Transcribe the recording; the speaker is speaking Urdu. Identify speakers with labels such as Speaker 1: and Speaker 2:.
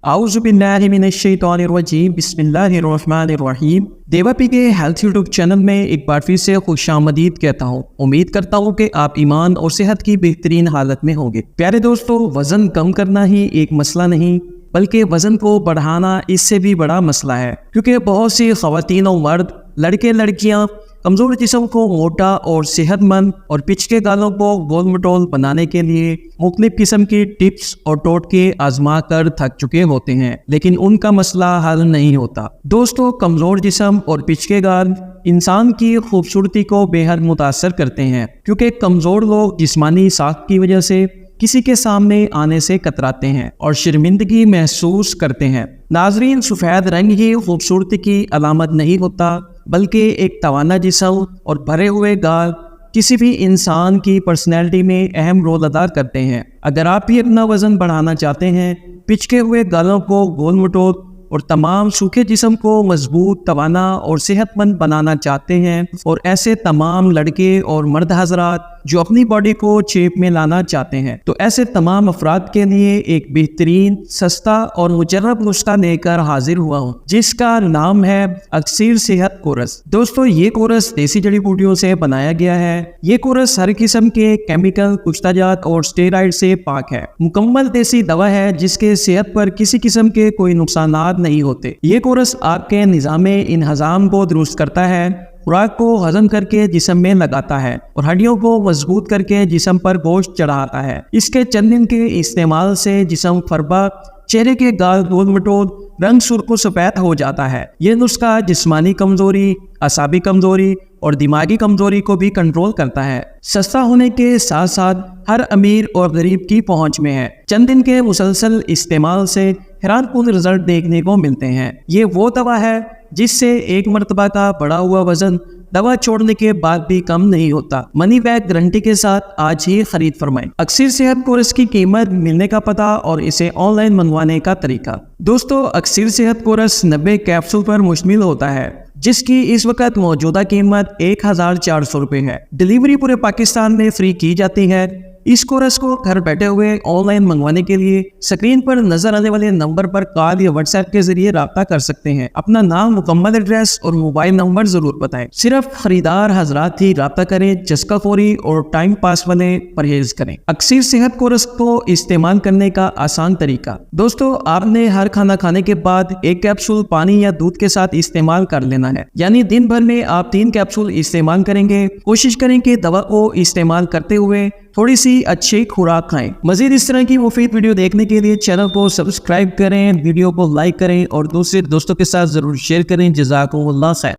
Speaker 1: اعوذ باللہ من الشیطان الرجیم بسم اللہ الرحمن الرحیم۔ دیوا پی کے ہیلتھ یوٹیوب چینل میں ایک بار پھر سے خوش آمدید کہتا ہوں۔ امید کرتا ہوں کہ آپ ایمان اور صحت کی بہترین حالت میں ہوں گے۔ پیارے دوستو، وزن کم کرنا ہی ایک مسئلہ نہیں بلکہ وزن کو بڑھانا اس سے بھی بڑا مسئلہ ہے، کیونکہ بہت سی خواتین و مرد، لڑکے لڑکیاں کمزور جسم کو موٹا اور صحت مند اور پچکے گالوں کو گول مٹول بنانے کے لیے مختلف قسم کی ٹپس اور ٹوٹکے آزما کر تھک چکے ہوتے ہیں، لیکن ان کا مسئلہ حل نہیں ہوتا۔ دوستو، کمزور جسم اور پچکے گال انسان کی خوبصورتی کو بے حد متاثر کرتے ہیں، کیونکہ کمزور لوگ جسمانی ساخت کی وجہ سے کسی کے سامنے آنے سے کتراتے ہیں اور شرمندگی محسوس کرتے ہیں۔ ناظرین، سفید رنگ ہی خوبصورتی کی علامت نہیں ہوتا، بلکہ ایک توانا جسم اور بھرے ہوئے گال کسی بھی انسان کی پرسنالٹی میں اہم رول ادا کرتے ہیں۔ اگر آپ بھی اپنا وزن بڑھانا چاہتے ہیں، پچکے ہوئے گالوں کو گول مٹول اور تمام سوکھے جسم کو مضبوط، توانا اور صحت مند بنانا چاہتے ہیں، اور ایسے تمام لڑکے اور مرد حضرات جو اپنی باڈی کو شیپ میں لانا چاہتے ہیں، تو ایسے تمام افراد کے لیے ایک بہترین، سستا اور مجرب نسخہ لے کر حاضر ہوا ہوں، جس کا نام ہے اکسیر صحت کورس۔ دوستو، یہ کورس دیسی جڑی بوٹیوں سے بنایا گیا ہے۔ یہ کورس ہر قسم کے کیمیکل، کشتہ جات اور اسٹیرائڈ سے پاک ہے۔ مکمل دیسی دوا ہے جس کے صحت پر کسی قسم کے کوئی نقصانات نہیں ہوتے۔ یہ کورس آپ کے نظام انہضام کو درست کرتا ہے، خوراک کو ہضم کر کے جسم میں لگاتا ہے اور ہڈیوں کو مضبوط کر کے جسم پر گوشت چڑھاتا ہے۔ اس کے چند دن کے استعمال سے جسم فربا، چہرے کے گال گول مٹول، رنگ سرخ و سفید ہو جاتا ہے۔ یہ نسخہ جسمانی کمزوری، اعصابی کمزوری اور دماغی کمزوری کو بھی کنٹرول کرتا ہے۔ سستا ہونے کے ساتھ ساتھ ہر امیر اور غریب کی پہنچ میں ہے۔ چند دن کے مسلسل استعمال سے حیران کن رزلٹ دیکھنے کو ملتے ہیں۔ یہ وہ دوا ہے جس سے ایک مرتبہ کا بڑھا ہوا وزن دوا چھوڑنے کے بعد بھی کم نہیں ہوتا۔ منی بیک گارنٹی کے ساتھ آج ہی خرید فرمائیں۔ اکسیر صحت کورس کی قیمت، ملنے کا پتہ اور اسے آن لائن منگوانے کا طریقہ۔ دوستو، اکسیر صحت کورس 90 کیپسول پر مشتمل ہوتا ہے، جس کی اس وقت موجودہ قیمت 1400 روپے ہے۔ ڈیلیوری پورے پاکستان میں فری کی جاتی ہے۔ اس کورس کو گھر بیٹھے ہوئے آن لائن منگوانے کے لیے اسکرین پر نظر آنے والے نمبر پر کال یا واٹس ایپ کے ذریعے رابطہ کر سکتے ہیں۔ اپنا نام، مکمل ایڈریس اور موبائل نمبر ضرور بتائیں۔ صرف خریدار حضرات ہی رابطہ کریں، جسکا فوری اور ٹائم پاس والے پرہیز کریں۔ اکسیر صحت کورس کو استعمال کرنے کا آسان طریقہ۔ دوستو، آپ نے ہر کھانا کھانے کے بعد ایک کیپسول پانی یا دودھ کے ساتھ استعمال کر لینا ہے، یعنی دن بھر میں آپ 3 کیپسول استعمال کریں گے۔ کوشش کریں کہ دوا کو استعمال کرتے ہوئے تھوڑی سی اچھی خوراک کھائیں۔ مزید اس طرح کی مفید ویڈیو دیکھنے کے لیے چینل کو سبسکرائب کریں، ویڈیو کو لائک کریں اور دوسرے دوستوں کے ساتھ ضرور شیئر کریں۔ جزاکم اللہ خیر۔